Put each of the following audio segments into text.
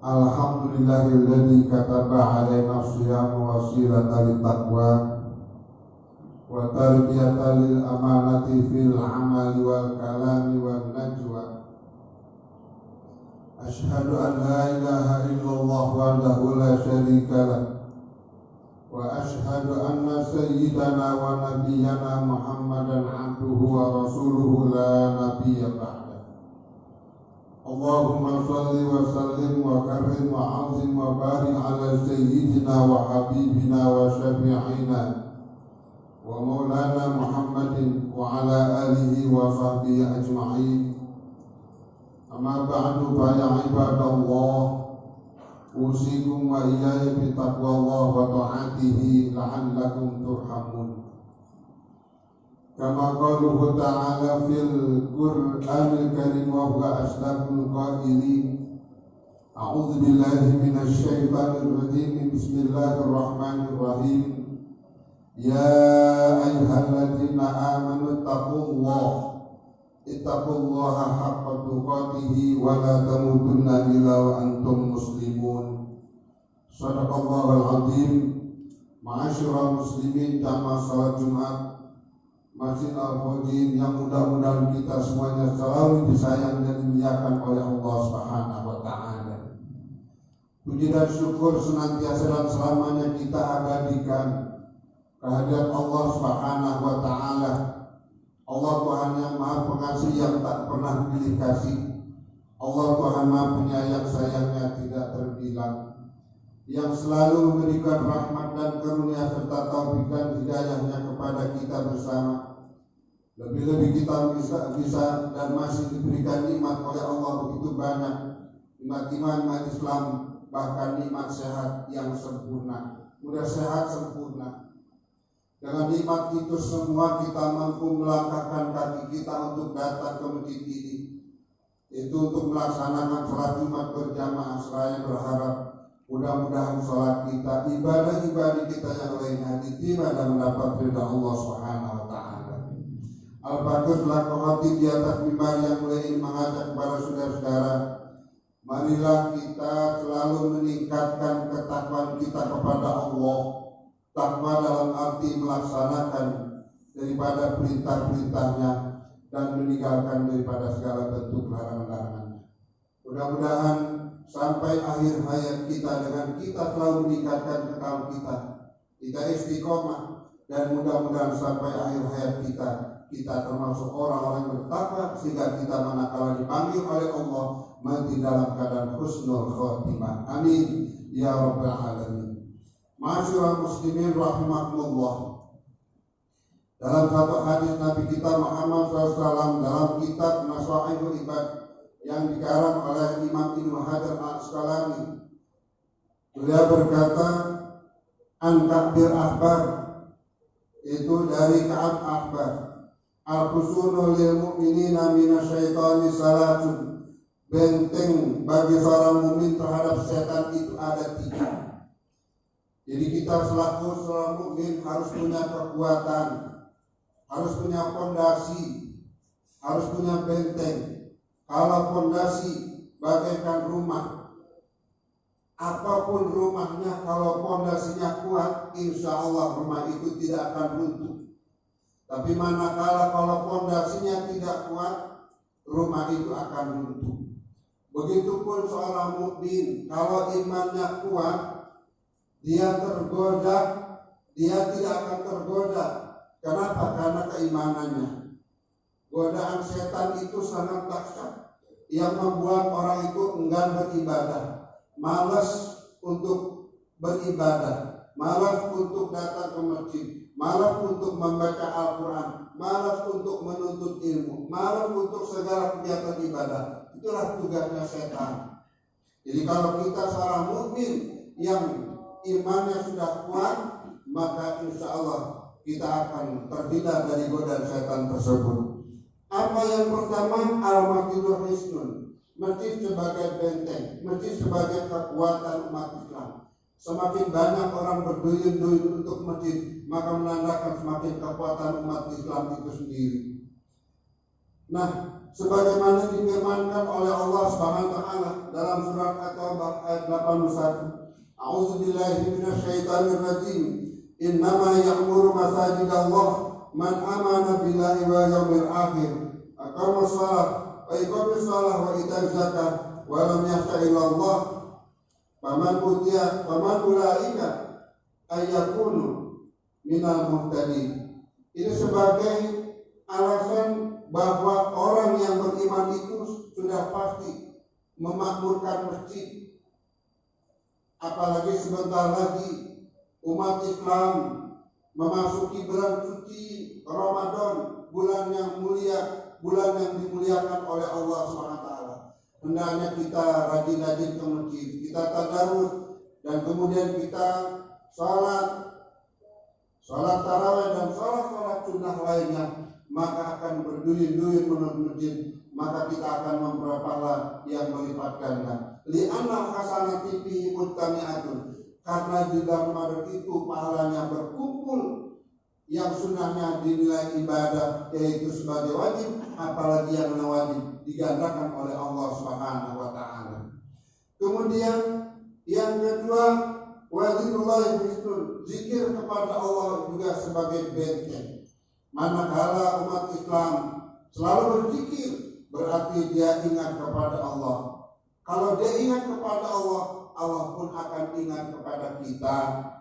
Alhamdulillahilladzi kataba alaina siyama wasilatan littaqwa wa tarbiyatan lil amanati fil amali wal kalami wan najwa. Asyhadu an la ilaha illallah wahdahu la syarika lah wa asyhadu anna sayyidana wa nabiyyana Muhammadan abduhu wa rasuluhu la nabiyya ba'da. Allahumma salli wa sallim wa karrim wa azim wa barik ala sayyidina wa habibina wa syafi'ina wa maulana Muhammadin wa ala alihi wa sahbihi ajma'in. Amma ba'du fa ya ibadallah, usikum wa iyaya bi taqwallah wa ta'atihi la'allakum turhamun. Kama qaluhu ta'ala fil Qur'anil Karim wa huwa asdaqul qailin. A'udzu billahi minasy syaithanir rajim. Bismillahirrahmanirrahim. Ya ayyuhalladzina amanu ittaqullaha haqqa tuqatih wa la tamutunna illa wa antum muslimun. Shadaqallahul azim. Ma'asyiral muslimin, jamaah salat Jumat Masjid Al-Fawzin yang mudah-mudahan kita semuanya selalu disayang dan dimuliakan oleh Allah Subhanahu wa taala. Puji dan syukur senantiasa dan selamanya kita abadikan kehadirat Allah Subhanahu wa taala. Allah Tuhan yang Maha Pengasih yang tak pernah pilih kasih. Allah Tuhan Maha Penyayang, sayangnya tidak terbilang, yang selalu memberikan rahmat dan karunia serta taufik dan hidayahnya kepada kita bersama. Lebih-lebih kita bisa dan masih diberikan nikmat oleh Allah begitu banyak, nikmat iman, nikmat Islam, bahkan nikmat sehat yang sempurna. Udah sehat sempurna. Dengan nikmat itu semua kita mampu melangkahkan kaki kita untuk datang ke masjid ini. Itu untuk melaksanakan sholat Jumat berjamaah. Seraya berharap mudah-mudahan sholat kita, ibadah-ibadah kita yang lainnya diterima dan mendapat ridha Allah Subhanahu wa taala. Al-Baqir selaku khatib di atas mimbar yang mulai ini mengajak kepada saudara-saudara, marilah kita selalu meningkatkan ketakwaan kita kepada Allah. Takwa dalam arti melaksanakan daripada perintah-perintahnya dan meninggalkan daripada segala bentuk larangan-larangannya. Mudah-mudahan sampai akhir hayat kita dengan kita selalu meningkatkan ketakwaan kita istiqomah, dan mudah-mudahan sampai akhir hayat kita termasuk orang-orang yang bertakwa sehingga kita manakala dipanggil oleh Allah mati dalam keadaan husnul khotimah. Amin ya rabbal alamin. Ma'asyiral muslimin rahimakumullah. Dalam satu hadis Nabi kita Muhammad SAW dalam kitab Nasaihul Ibad yang dikarang oleh Imam Ibnu Hajar Al-Asqalani, beliau berkata, an Ka'bir Ahbar, itu dari Ka'ab Ahbar, al-husunu lil mu'minina minasyaitani salatun, benteng bagi seorang mukmin terhadap setan itu ada 3. Jadi kita selaku seorang mukmin harus punya kekuatan, harus punya fondasi, harus punya benteng. Kalau fondasi bagaikan rumah, apapun rumahnya, kalau fondasinya kuat, insya Allah rumah itu tidak akan runtuh. Tapi manakala kalau fondasinya tidak kuat, rumah itu akan runtuh. Begitupun seorang mukmin, kalau imannya kuat, dia tergoda, dia tidak akan tergoda. Kenapa? Karena keimanannya. Godaan setan itu sangat dahsyat, yang membuat orang itu enggan beribadah, malas untuk beribadah, malas untuk datang ke masjid, malas untuk membaca Al-Quran, malas untuk menuntut ilmu, malas untuk segala kegiatan ibadah. Itulah tugasnya setan. Jadi kalau kita seorang mukmin yang imannya sudah kuat, maka insya Allah kita akan terhindar dari godaan setan tersebut. Apa yang pertama? Al-Masjidul Hisnun, masjid sebagai benteng, masjid sebagai kekuatan umat Islam. Semakin banyak orang berduyun-duyun untuk masjid, maka menandakan semakin kekuatan umat Islam itu sendiri. Nah, sebagaimana difirmankan oleh ayat 81. A'udzubillahi minasyaitonirrajim. Innama ya'muru masajidallah man amana billahi wal yawmil akhir, aqama shalah wa iqama shalah wa ita zakat wa lam yakhsha illallah faman ulaika ayyakunu minal muhtadin. Ini sebagai alasan bahwa orang yang beriman itu sudah pasti memakmurkan masjid. Apalagi sebentar lagi umat Islam memasuki bulan suci Ramadan, bulan yang mulia, bulan yang dimuliakan oleh Allah SWT. Hendaknya kita rajin-rajin ke masjid, kita tadarus, dan kemudian kita sholat tarawih dan sholat sunnah lainnya, maka akan berduyun-duyun menuju masjid, maka kita akan memperoleh pahala yang melipat ganda. Li'anna hasanati fihi mujtami'atun, karena di dalam Ramadan itu pahalanya berkumpul, yang sunnahnya dinilai ibadah yaitu sebagai wajib, apalagi yang wajib digandakan oleh Allah Subhanahu wa taala. Kemudian yang kedua, wazirullah bismillah, zikir kepada Allah juga sebagai benteng. Manakala umat Islam selalu berzikir, berarti dia ingat kepada Allah. Kalau dia ingat kepada Allah, Allah pun akan ingat kepada kita.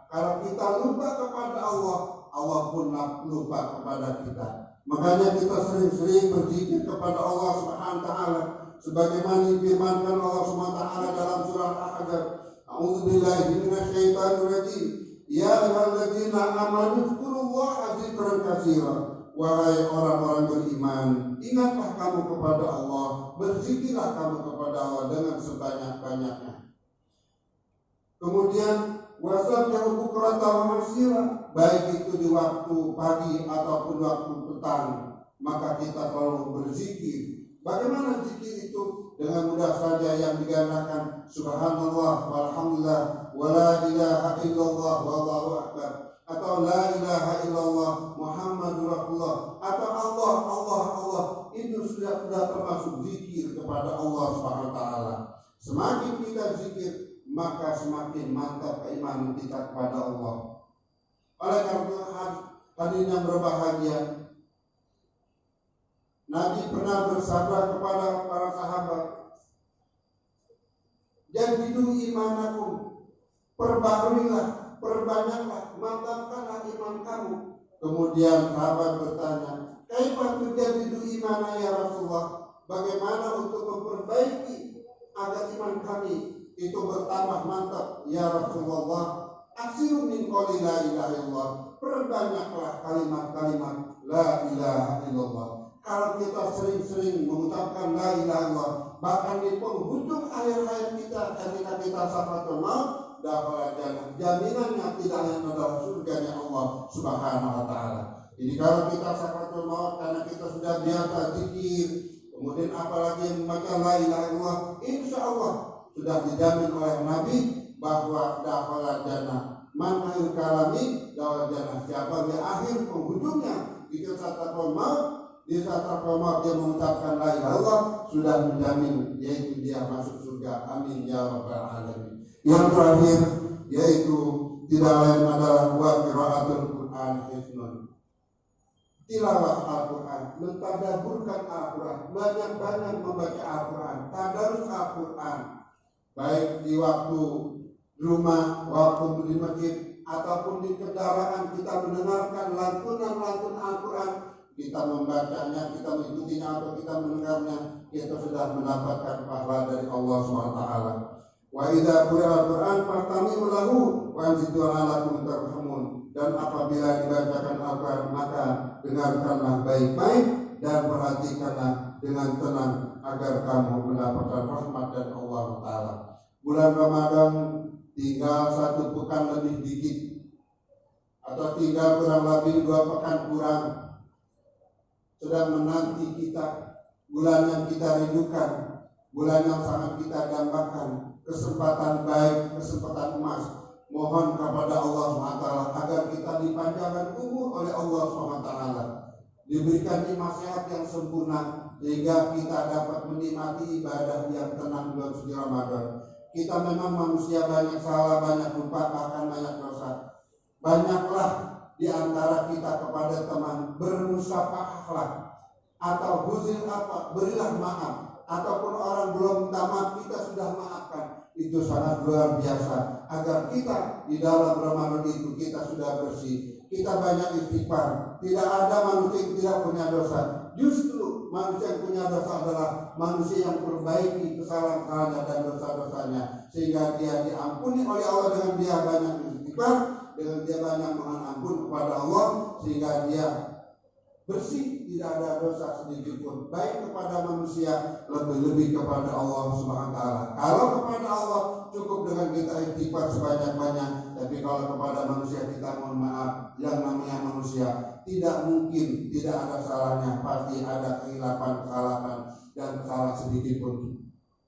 Kalau kita lupa kepada Allah, Allah pun lupa kepada kita. Makanya kita sering-sering berzikir kepada Allah Subhanahu wa taala sebagaimana difirmankan Allah Subhanahu wa taala dalam surah Al-Ahzab. A'udzubillahi minasyaitonirrajim. Ya ayyuhalladzina amanu dzkurullaha dzikran katsiran. Wahai orang-orang beriman, ingatlah kamu kepada Allah, berzikirlah kamu kepada Allah dengan sebanyak-banyaknya. Kemudian wasabbihu bukrata wa asila, baik itu di waktu pagi ataupun waktu petang, maka kita perlu berzikir. Bagaimana zikir itu? Dengan mudah saja yang digandakan subhanallah walhamdulillah wala ilaha illallah wallahu akbar, atau la ilaha illallah Muhammadur Rasulullah, atau Allah, itu sudah termasuk zikir kepada Allah Subhanahu wa taala. Semakin kita zikir, maka semakin mantap keimanan kita kepada Allah. Oleh karena hadirin yang berbahagia, Nabi pernah bersabda kepada para sahabat, "Jadidu imanakum, perbaharilah, perbanyaklah, mantapkanlah iman kamu." Kemudian sahabat bertanya, "Kaifa tujadidu imana ya Rasulullah?" Bagaimana untuk memperbaiki agar iman kami itu bertambah mantap ya Rasulullah? Aksiru min qouli la ilaha illallah, perbanyaklah kalimat-kalimat la ilaha illallah. Kalau kita sering-sering mengucapkan la ilaha illallah, bahkan di penghujung akhir-akhir kita ketika kita sakaratul maut, dakhala jannah, jaminannya tidak hanya adalah surganya Allah Subhanahu wa taala. Jadi kalau kita sakaratul maut karena kita sudah biasa zikir, kemudian apalagi membaca la ilaha illallah, insyaallah sudah dijamin oleh Nabi bahwa dakhala jannah. Man akhir kalami dakhala jannah, siapa di akhir penghujungnya itu sakaratul maut, di saat maut dia mengucapkan la ilaha illallah, sudah menjamin yaitu dia masuk surga. Amin ya rabbal alamin. Yang terakhir yaitu tidak lain adalah wa qiraatul Quran hifdzun. Tilawah Al-Quran, mentadaburkan Al-Quran, banyak-banyak membaca Al-Quran, tadarus Al-Quran, baik di waktu rumah, waktu di masjid, ataupun di kendaraan kita mendengarkan lantunan-lantunan Al-Quran, kita membacanya, kita mengikutinya atau kita mendengarnya, kita sudah mendapatkan pahala dari Allah SWT. Wa idza quri'al Qur'an fastami'u lahu wa ansitu la'allakum turhamun. Dan apabila dibacakan Al-Quran, maka dengarkanlah baik-baik dan perhatikanlah dengan tenang agar kamu mendapatkan rahmat dari Allah Ta'ala. Bulan Ramadan tinggal 1 pekan lebih dikit, atau tinggal kurang lebih 2 pekan kurang, sedang menanti kita, bulan yang kita rindukan, bulan yang sangat kita dambakan, kesempatan baik, kesempatan emas. Mohon kepada Allah SWT agar kita dipanjangkan umur oleh Allah SWT, diberikan nikmat sehat yang sempurna sehingga kita dapat menikmati ibadah yang tenang bulan suci Ramadan. Kita memang manusia banyak salah, banyak lupa, bahkan banyak dosa. Banyaklah di antara kita kepada teman bermusafahah atau huzil apa, berilah maaf. Ataupun orang belum minta maaf, kita sudah maafkan. Itu sangat luar biasa. Agar kita di dalam Ramadan itu kita sudah bersih. Kita banyak istighfar. Tidak ada manusia yang tidak punya dosa. Justru manusia yang punya dosa adalah manusia yang perbaiki kesalahan-kesalahannya dan dosa-dosanya, sehingga dia diampuni oleh Allah dengan dia banyak istighfar, dengan dia banyak mohon ampun kepada Allah, sehingga dia bersih, tidak ada dosa sedikit pun, baik kepada manusia, lebih-lebih kepada Allah Subhanahu wa taala. Kalau kepada Allah cukup dengan kita istighfar sebanyak-banyak, tapi kalau kepada manusia kita mohon maaf. Yang namanya manusia tidak mungkin tidak ada salahnya, pasti ada kehilapan, kesalahan dan kesalahan sedikit pun.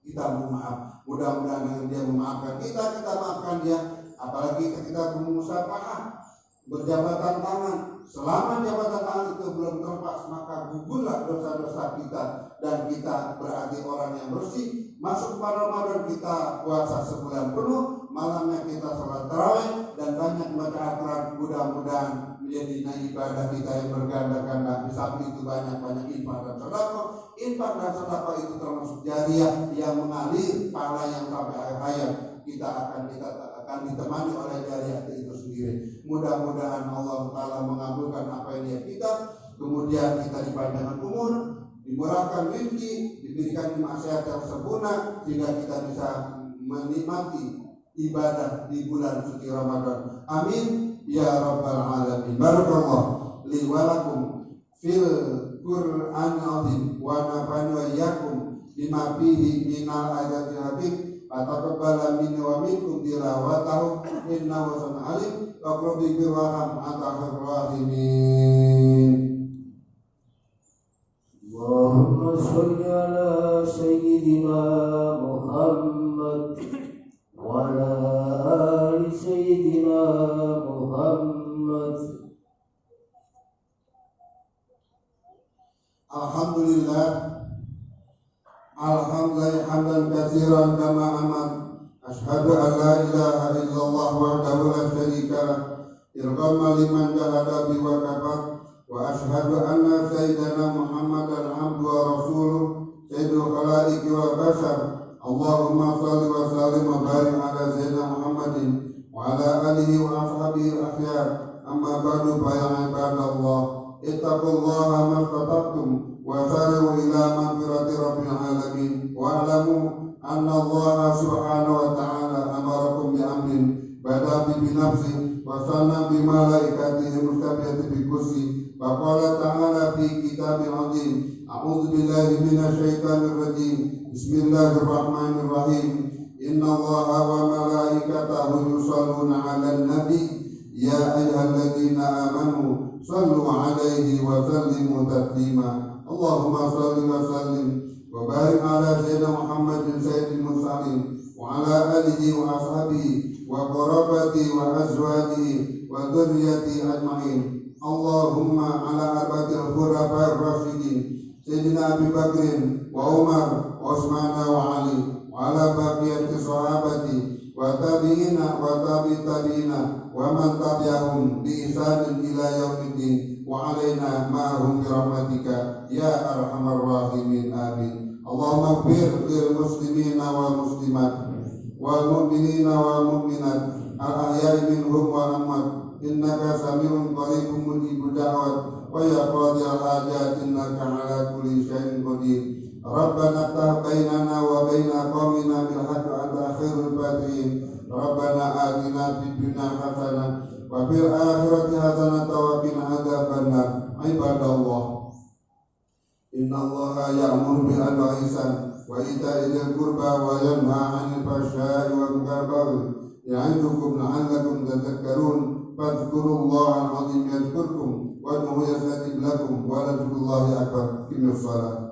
Kita mohon maaf. Mudah-mudahan dengan dia memaafkan kita, kita maafkan dia. Apalagi kita bermusafahah, berjabatan tangan. Selama jabatan tangan itu belum terlepas, maka gugurlah dosa-dosa kita, dan kita berarti orang yang bersih. Masuk pada Ramadan, kita puasa sebulan penuh, malamnya kita sholat tarawih dan banyak baca Al-Quran. Mudah-mudahan menjadi ibadah kita yang berganda-ganda. Di samping itu banyak-banyak infak dan sedekah. Infak dan sedekah itu termasuk jariah yang mengalir pahala yang sampai akhir hayat. Kita akan ditemani oleh jariah itu sendiri. Mudah-mudahan Allah Ta'ala mengabulkan apa yang dia kita. Kemudian kita dipanjangkan umur, dimurahkan rezeki, diberikan nasihat yang sempurna, sehingga kita bisa menikmati ibadah di bulan suci Ramadan. Amin ya rabbal alamin. Barakallah li wa lakum fil Qur'an azim wa nafa'ani wa iyyakum bima fihi minal ayatil hakim. Ataqabbala minni wa minkum tilawatahu innahu sami'un alim wa qul bi raham atahur rahimin. Allahumma sholli ala sayyidina Muhammad wa ala ali sayyidina Muhammad. Alhamdulillah, alhamdulillah hamdan katsiran kama amar. Asyhadu an la ilaha illallah wahdahu la syarika lah, irghama liman jahada bi wa kafar. Wa asyhadu anna sayyidana Muhammadan abduhu wa rasuluh, sayyidul khalaiqi wal bashar. Allahumma shalli wa sallim wa barik ala sayyidina Muhammadin wa ala alihi wa ashabihi al-akhyar. Amma ba'du, fa ya ibadallah, ittaqullaha mastata'tum wa sari'u ila maghfirati rabbil alamin. Wa alamu anna Allah subhanahu wa ta'ala amarakum bi amrin bada bi nafsi wa sanna bi malaikatihi mustabiyati bi kursi. Wa qala ta'ala fi kitabil azim, a'udzu billahi minasy syaithanir rajim. Bismillahirrahmanirrahim. Inna Allaha wa malaikatahu yusholluna 'alan nabi ya ayyuhalladzina amanu shallu 'alaihi wa sallimu taslima. Allahumma shalli wa sallim wa barik ala sayyidina Muhammadin sayyidil mursalin wa ala alihi wa ashabihi wa qarabatihi wa azwajihi wa dzurriyyatihi ajma'in. Allahumma ala arba'il khulafa'ir rasyidin sayyidina Abi Bakrin wa Umar wa Utsman wa Ali wa ala baqiyati sahabati wa tabi'ina wa tabi'ina wa man tabi'ahum bi ihsanin ila yaumiddin wa alaina ma'hum bi rahmatika ya arhamar rahimin. Amin. Allahumma ighfir lil muslimina wal muslimat wal mu'minina wal mu'minat al ahya'i minhum wal amwat innaka sami'un qaribun mujibud da'wat wa ya qadiyal hajat innaka ala kulli syai'in qadir. Rabbana iftah bainana wa baina qaumina bil haqqi wa anta khairul fatihin. Rabbana atina fid dunya hasanah wa fil akhirati hasanah wa qina adzabannar. Ibadallah, innallaha ya'muru bil adli wal ihsan wa ita'i dzil qurba wa yanha 'anil fahsya'i wal munkari wal baghi ya'idukum la'allakum tadhakkarun. Fadhkurullaha al-'azim yadhkurkum wa ad'uhu yastajib lakum wa la tullahi akbar. Inna shalah